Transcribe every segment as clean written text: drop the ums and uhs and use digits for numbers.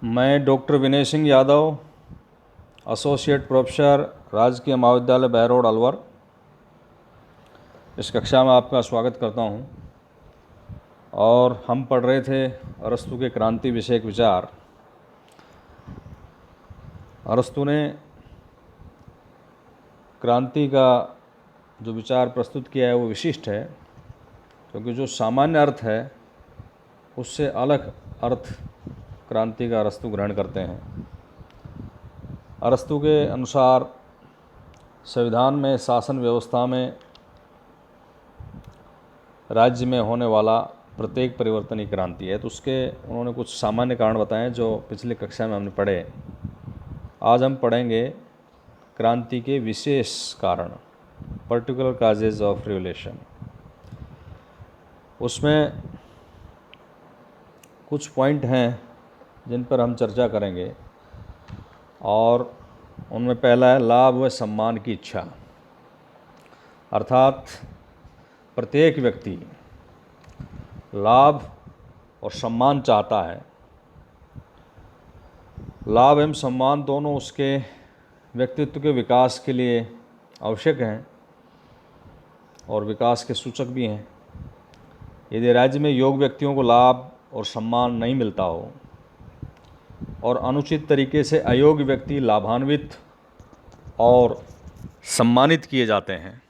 मैं doctor Vinay Singh Yadav, associate professor, राजकीय महाविद्यालय बहरोड अलवर, इस कक्षा में आपका स्वागत करता हूं। और हम पढ़ रहे थे अरस्तु के क्रांति विषयक विचार। अरस्तु ने क्रांति का जो विचार प्रस्तुत किया है वो विशिष्ट है, क्योंकि जो सामान्य अर्थ है उससे अलग अर्थ क्रांति का अरस्तु ग्रहण करते हैं। अरस्तु के अनुसार संविधान में, शासन व्यवस्था में, राज्य में होने वाला प्रत्येक परिवर्तन ही क्रांति है। तो उसके उन्होंने कुछ सामान्य कारण बताए जो पिछले कक्षा में हमने पढ़े। आज हम पढ़ेंगे क्रांति के विशेष कारण, पर्टिकुलर काजेज ऑफ रिवोल्यूशन। उसमें कुछ पॉइंट हैं जिन पर हम चर्चा करेंगे, और उनमें पहला है लाभ व सम्मान की इच्छा। अर्थात प्रत्येक व्यक्ति लाभ और सम्मान चाहता है। लाभ एवं सम्मान दोनों उसके व्यक्तित्व के विकास के लिए आवश्यक हैं और विकास के सूचक भी हैं। यदि राज्य में योग्य व्यक्तियों को लाभ और सम्मान नहीं मिलता हो और अनुचित तरीके से अयोग्य व्यक्ति लाभान्वित और सम्मानित किए जाते हैं,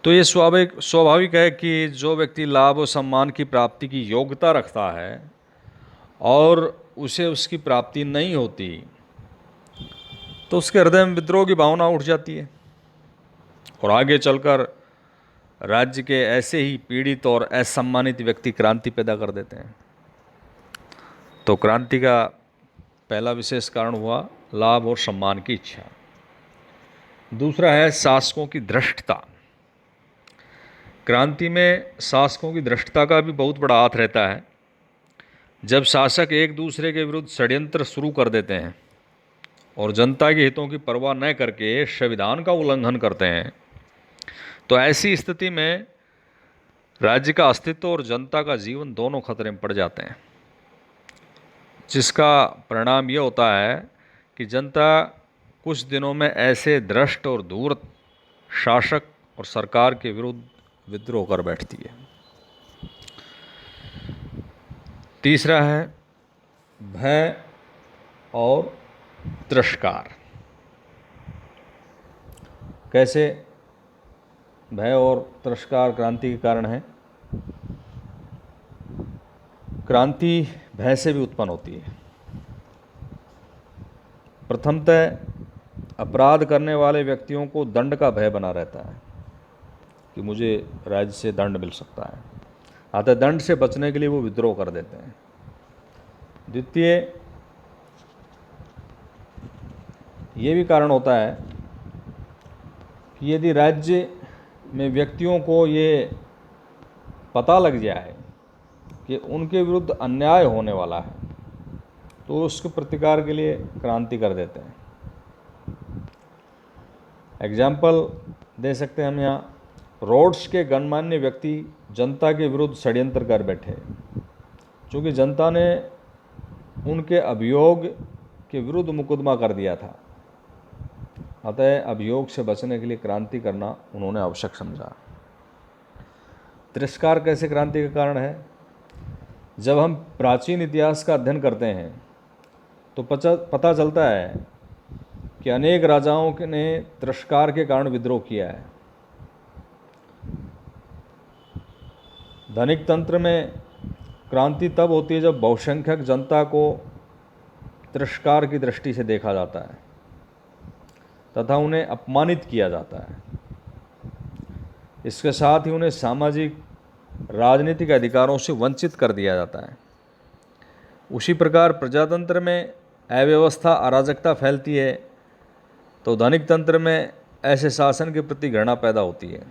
तो ये स्वाभाविक है कि जो व्यक्ति लाभ और सम्मान की प्राप्ति की योग्यता रखता है और उसे उसकी प्राप्ति नहीं होती, तो उसके हृदय में विद्रोह की भावना उठ जाती है और आगे चलकर राज्य के ऐसे ही पीड़ित और असम्मानित व्यक्ति क्रांति पैदा कर देते हैं। तो क्रांति का पहला विशेष कारण हुआ लाभ और सम्मान की इच्छा। दूसरा है शासकों की धृष्टता। क्रांति में शासकों की धृष्टता का भी बहुत बड़ा हाथ रहता है। जब शासक एक दूसरे के विरुद्ध षड्यंत्र शुरू कर देते हैं और जनता के हितों की परवाह न करके संविधान का उल्लंघन करते हैं, तो ऐसी स्थिति में राज्य का अस्तित्व और जनता का जीवन दोनों खतरे में पड़ जाते हैं, जिसका परिणाम ये होता है कि जनता कुछ दिनों में ऐसे भ्रष्ट और धूर्त शासक और सरकार के विरुद्ध विद्रोह कर बैठती है। तीसरा है भय और तिरस्कार। कैसे भय और तिरस्कार क्रांति के कारण है? क्रांति भय से भी उत्पन्न होती है। प्रथमतः अपराध करने वाले व्यक्तियों को दंड का भय बना रहता है कि मुझे राज्य से दंड मिल सकता है, अतः दंड से बचने के लिए वो विद्रोह कर देते हैं। द्वितीय, ये भी कारण होता है कि यदि राज्य में व्यक्तियों को ये पता लग जाए कि उनके विरुद्ध अन्याय होने वाला है, तो उसके प्रतिकार के लिए क्रांति कर देते हैं। एग्जाम्पल दे सकते हैं हम यहाँ। रोड्स के गणमान्य व्यक्ति जनता के विरुद्ध षड्यंत्र कर बैठे, क्योंकि जनता ने उनके अभियोग के विरुद्ध मुकदमा कर दिया था, अतः अभियोग से बचने के लिए क्रांति करना उन्होंने आवश्यक समझा। तिरस्कार कैसे क्रांति का कारण है? जब हम प्राचीन इतिहास का अध्ययन करते हैं तो पता चलता है कि अनेक राजाओं ने तिरस्कार के कारण विद्रोह किया है। धनिक तंत्र में क्रांति तब होती है जब बहुसंख्यक जनता को तिरस्कार की दृष्टि से देखा जाता है तथा उन्हें अपमानित किया जाता है। इसके साथ ही उन्हें सामाजिक राजनीतिक अधिकारों से वंचित कर दिया जाता है। उसी प्रकार प्रजातंत्र में अव्यवस्था, अराजकता फैलती है, तो धनिक तंत्र में ऐसे शासन के प्रति घृणा पैदा होती है।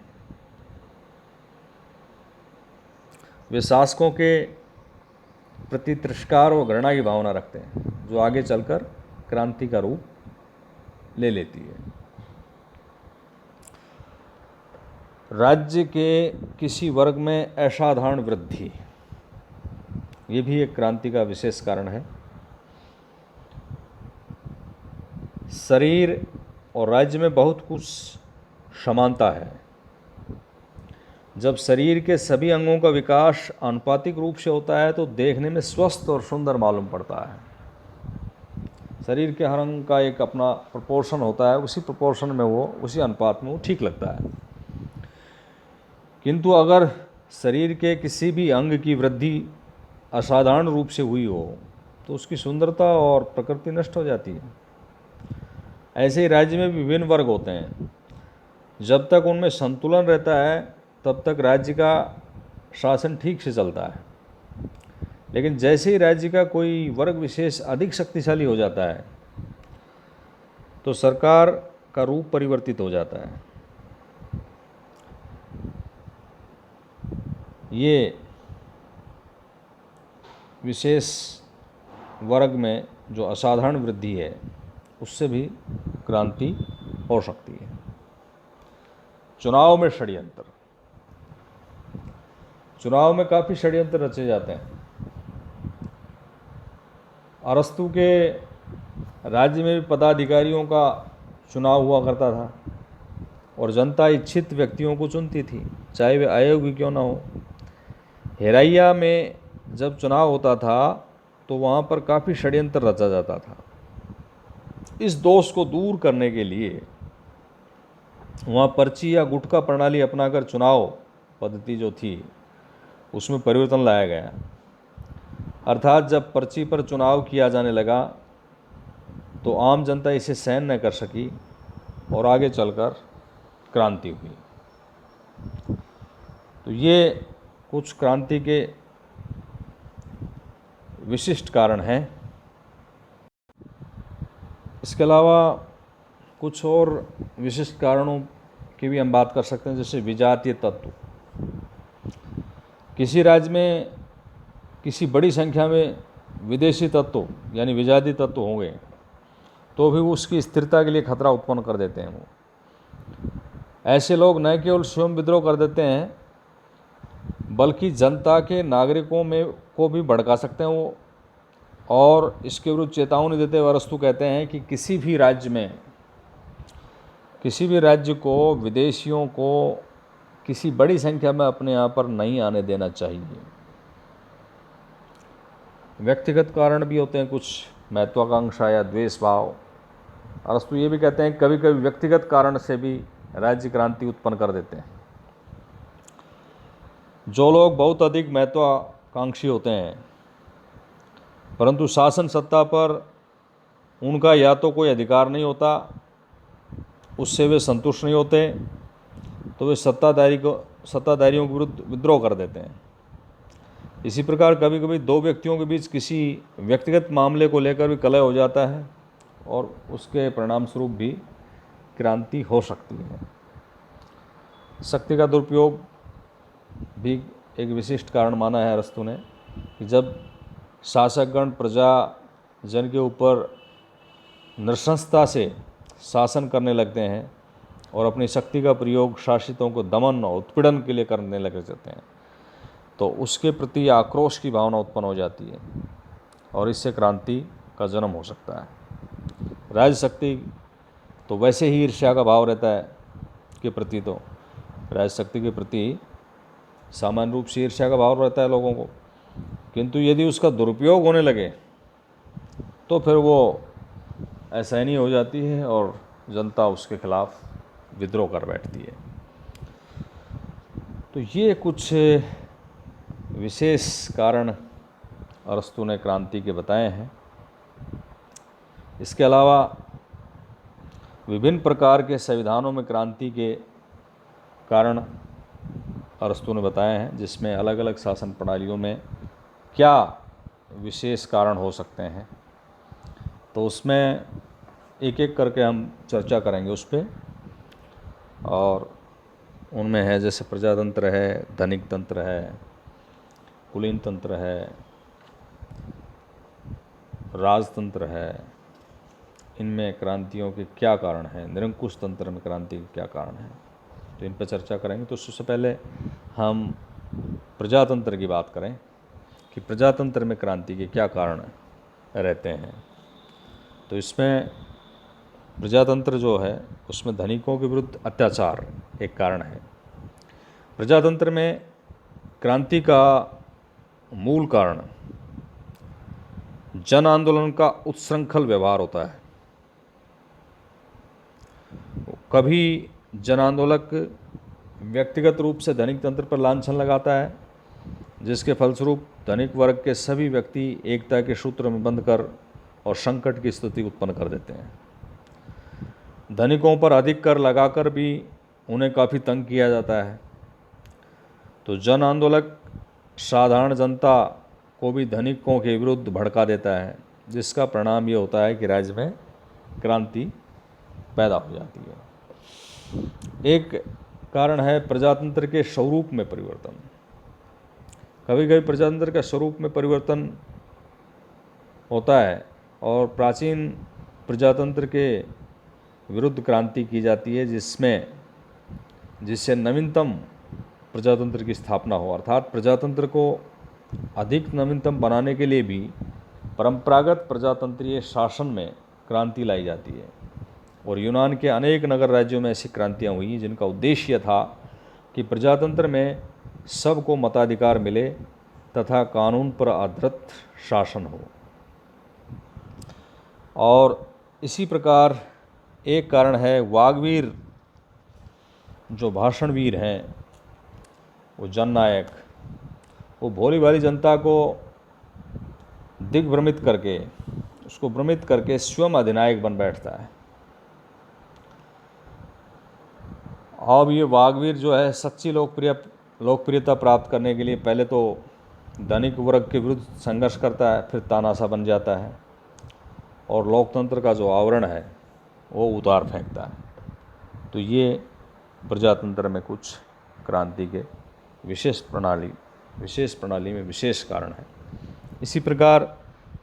वे शासकों के प्रति तिरस्कार और घृणा की भावना रखते हैं, जो आगे चलकर क्रांति का रूप ले लेती है। राज्य के किसी वर्ग में असाधारण वृद्धि, ये भी एक क्रांति का विशेष कारण है। शरीर और राज्य में बहुत कुछ समानता है। जब शरीर के सभी अंगों का विकास आनुपातिक रूप से होता है तो देखने में स्वस्थ और सुंदर मालूम पड़ता है। शरीर के हर अंग का एक अपना प्रोपोर्शन होता है, उसी प्रोपोर्शन में वो, उसी अनुपात में वो ठीक लगता है। किंतु अगर शरीर के किसी भी अंग की वृद्धि असाधारण रूप से हुई हो तो उसकी सुंदरता और प्रकृति नष्ट हो जाती है। ऐसे ही राज्य में विभिन्न वर्ग होते हैं। जब तक उनमें संतुलन रहता है तब तक राज्य का शासन ठीक से चलता है, लेकिन जैसे ही राज्य का कोई वर्ग विशेष अधिक शक्तिशाली हो जाता है तो सरकार का रूप परिवर्तित हो जाता है। ये विशेष वर्ग में जो असाधारण वृद्धि है उससे भी क्रांति हो सकती है। चुनाव में षड्यंत्र। चुनाव में काफ़ी षड्यंत्र रचे जाते हैं। अरस्तु के राज्य में भी पदाधिकारियों का चुनाव हुआ करता था और जनता इच्छित व्यक्तियों को चुनती थी, चाहे वे आयोग भी क्यों ना हो। हेराइया में जब चुनाव होता था तो वहाँ पर काफ़ी षड्यंत्र रचा जाता था। इस दोष को दूर करने के लिए वहाँ पर्ची या गुटका प्रणाली अपनाकर चुनाव पद्धति जो थी उसमें परिवर्तन लाया गया। अर्थात जब पर्ची पर चुनाव किया जाने लगा तो आम जनता इसे सहन न कर सकी और आगे चलकर क्रांति हुई। तो ये कुछ क्रांति के विशिष्ट कारण हैं। इसके अलावा कुछ और विशिष्ट कारणों की भी हम बात कर सकते हैं, जैसे विजातीय तत्व। किसी राज्य में किसी बड़ी संख्या में विदेशी तत्व यानी विजातीय तत्व होंगे तो भी उसकी स्थिरता के लिए खतरा उत्पन्न कर देते हैं। वो ऐसे लोग न केवल स्वयं विद्रोह कर देते हैं बल्कि जनता के नागरिकों में को भी भड़का सकते हैं वो। और इसके विरुद्ध चेतावनी देते हुए अरस्तु कहते हैं कि किसी भी राज्य को विदेशियों को किसी बड़ी संख्या में अपने यहाँ पर नहीं आने देना चाहिए। व्यक्तिगत कारण भी होते हैं, कुछ महत्वाकांक्षा या द्वेष भाव। अरस्तु ये भी कहते हैं कभी कभी व्यक्तिगत कारण से भी राज्य क्रांति उत्पन्न कर देते हैं। जो लोग बहुत अधिक महत्वाकांक्षी होते हैं परंतु शासन सत्ता पर उनका या तो कोई अधिकार नहीं होता, उससे वे संतुष्ट नहीं होते, तो वे सत्ताधारियों के विरुद्ध विद्रोह कर देते हैं। इसी प्रकार कभी कभी दो व्यक्तियों के बीच किसी व्यक्तिगत मामले को लेकर भी कलह हो जाता है और उसके परिणाम स्वरूप भी क्रांति हो सकती है। शक्ति का दुरुपयोग भी एक विशिष्ट कारण माना है अरस्तु ने कि जब शासकगण प्रजा जन के ऊपर नृशंसता से शासन करने लगते हैं और अपनी शक्ति का प्रयोग शासितों को दमन और उत्पीड़न के लिए करने लग जाते हैं तो उसके प्रति आक्रोश की भावना उत्पन्न हो जाती है और इससे क्रांति का जन्म हो सकता है। राजशक्ति तो वैसे ही ईर्ष्या का भाव रहता है के प्रति, तो राजशक्ति के प्रति सामान्य रूप से ईर्ष्या का भाव रहता है लोगों को, किंतु यदि उसका दुरुपयोग होने लगे तो फिर वो असहनीय हो जाती है और जनता उसके खिलाफ विद्रोह कर बैठती है। तो ये कुछ विशेष कारण अरस्तु ने क्रांति के बताए हैं। इसके अलावा विभिन्न प्रकार के संविधानों में क्रांति के कारण अरस्तु ने बताए हैं, जिसमें अलग अलग शासन प्रणालियों में क्या विशेष कारण हो सकते हैं। तो उसमें एक एक करके हम चर्चा करेंगे उस पर। और उनमें है जैसे प्रजातंत्र है, धनिक तंत्र है, कुलीन तंत्र है, राजतंत्र है। इनमें क्रांतियों के क्या कारण हैं, निरंकुश तंत्र में क्रांति के क्या कारण हैं, तो इन पर चर्चा करेंगे। तो उससे पहले हम प्रजातंत्र की बात करें कि प्रजातंत्र में क्रांति के क्या कारण रहते हैं। तो इसमें प्रजातंत्र जो है उसमें धनिकों के विरुद्ध अत्याचार एक कारण है। प्रजातंत्र में क्रांति का मूल कारण जन आंदोलन का उत्सृंखल व्यवहार होता है। कभी जन आंदोलक व्यक्तिगत रूप से धनिक तंत्र पर लांछन लगाता है, जिसके फलस्वरूप धनिक वर्ग के सभी व्यक्ति एकता के सूत्र में बंधकर और संकट की स्थिति उत्पन्न कर देते हैं। धनिकों पर अधिक कर लगाकर भी उन्हें काफ़ी तंग किया जाता है। तो जन आंदोलक साधारण जनता को भी धनिकों के विरुद्ध भड़का देता है, जिसका परिणाम ये होता है कि राज्य में क्रांति पैदा हो जाती है। एक कारण है प्रजातंत्र के स्वरूप में परिवर्तन। कभी कभी प्रजातंत्र का स्वरूप में परिवर्तन होता है और प्राचीन प्रजातंत्र के विरुद्ध क्रांति की जाती है, जिससे नवीनतम प्रजातंत्र की स्थापना हो। अर्थात प्रजातंत्र को अधिक नवीनतम बनाने के लिए भी परंपरागत प्रजातंत्रीय शासन में क्रांति लाई जाती है। और यूनान के अनेक नगर राज्यों में ऐसी क्रांतियाँ हुई जिनका उद्देश्य था कि प्रजातंत्र में सबको मताधिकार मिले तथा कानून पर आधारित शासन हो। और इसी प्रकार एक कारण है वाग्वीर, जो भाषणवीर हैं, वो जननायक, वो भोली भाली जनता को दिग्भ्रमित करके, उसको भ्रमित करके स्वयं अधिनायक बन बैठता है। अब ये वाग्वीर जो है सच्ची लोकप्रियता प्राप्त करने के लिए पहले तो धनिक वर्ग के विरुद्ध संघर्ष करता है, फिर तानाशाह बन जाता है और लोकतंत्र का जो आवरण है वो उतार फेंकता है। तो ये प्रजातंत्र में कुछ क्रांति के विशेष प्रणाली में विशेष कारण है। इसी प्रकार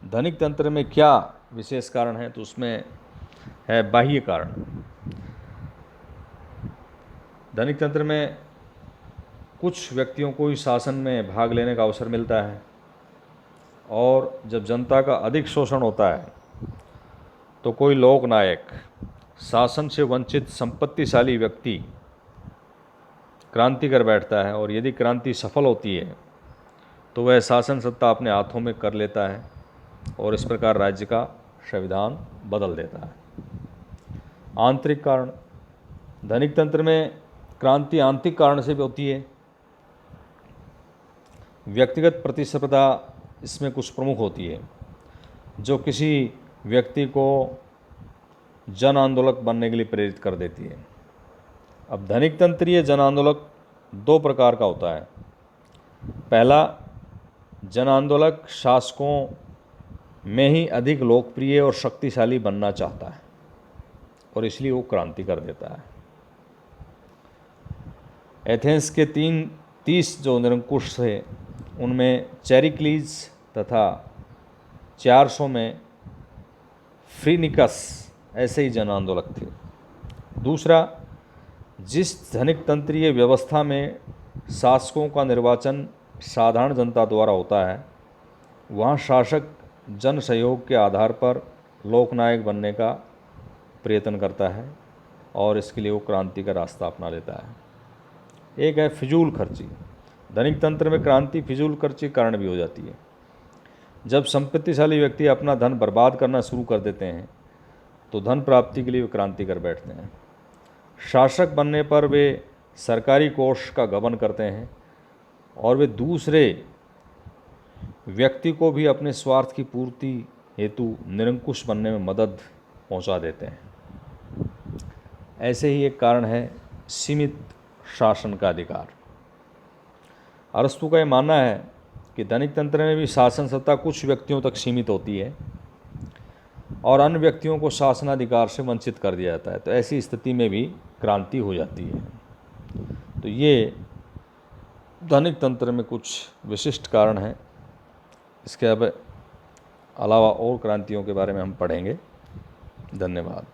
धनिक तंत्र में क्या विशेष कारण है, तो उसमें है बाह्य कारण। धनिक तंत्र में कुछ व्यक्तियों को ही शासन में भाग लेने का अवसर मिलता है, और जब जनता का अधिक शोषण होता है तो कोई लोकनायक, शासन से वंचित संपत्तिशाली व्यक्ति क्रांति कर बैठता है, और यदि क्रांति सफल होती है तो वह शासन सत्ता अपने हाथों में कर लेता है और इस प्रकार राज्य का संविधान बदल देता है। आंतरिक कारण, धनिक तंत्र में क्रांति आंतरिक कारण से भी होती है। व्यक्तिगत प्रतिस्पर्धा इसमें कुछ प्रमुख होती है, जो किसी व्यक्ति को जन आंदोलक बनने के लिए प्रेरित कर देती है। अब धनिक तंत्रीय जन आंदोलक दो प्रकार का होता है। पहला, जन आंदोलक शासकों में ही अधिक लोकप्रिय और शक्तिशाली बनना चाहता है और इसलिए वो क्रांति कर देता है। एथेंस के 30 जो निरंकुश थे उनमें चेरिक्लीज तथा 400 में फ्रीनिकस ऐसे ही जन आंदोलक थे। दूसरा, जिस धनिक तंत्रीय व्यवस्था में शासकों का निर्वाचन साधारण जनता द्वारा होता है, वहाँ शासक जन सहयोग के आधार पर लोकनायक बनने का प्रयत्न करता है और इसके लिए वो क्रांति का रास्ता अपना लेता है। एक है फिजूल खर्ची। धनिक तंत्र में क्रांति फिजूल खर्ची के कारण भी हो जाती है। जब संपत्तिशाली व्यक्ति अपना धन बर्बाद करना शुरू कर देते हैं तो धन प्राप्ति के लिए वे क्रांति कर बैठते हैं। शासक बनने पर वे सरकारी कोष का गबन करते हैं और वे दूसरे व्यक्ति को भी अपने स्वार्थ की पूर्ति हेतु निरंकुश बनने में मदद पहुंचा देते हैं। ऐसे ही एक कारण है सीमित शासन का अधिकार। अरस्तु का यह मानना है कि धनिक तंत्र में भी शासन सत्ता कुछ व्यक्तियों तक सीमित होती है और अन्य व्यक्तियों को शासनाधिकार से वंचित कर दिया जाता है। तो ऐसी स्थिति में भी क्रांति हो जाती है। तो ये धनिक तंत्र में कुछ विशिष्ट कारण हैं। इसके अलावा और क्रांतियों के बारे में हम पढ़ेंगे। धन्यवाद।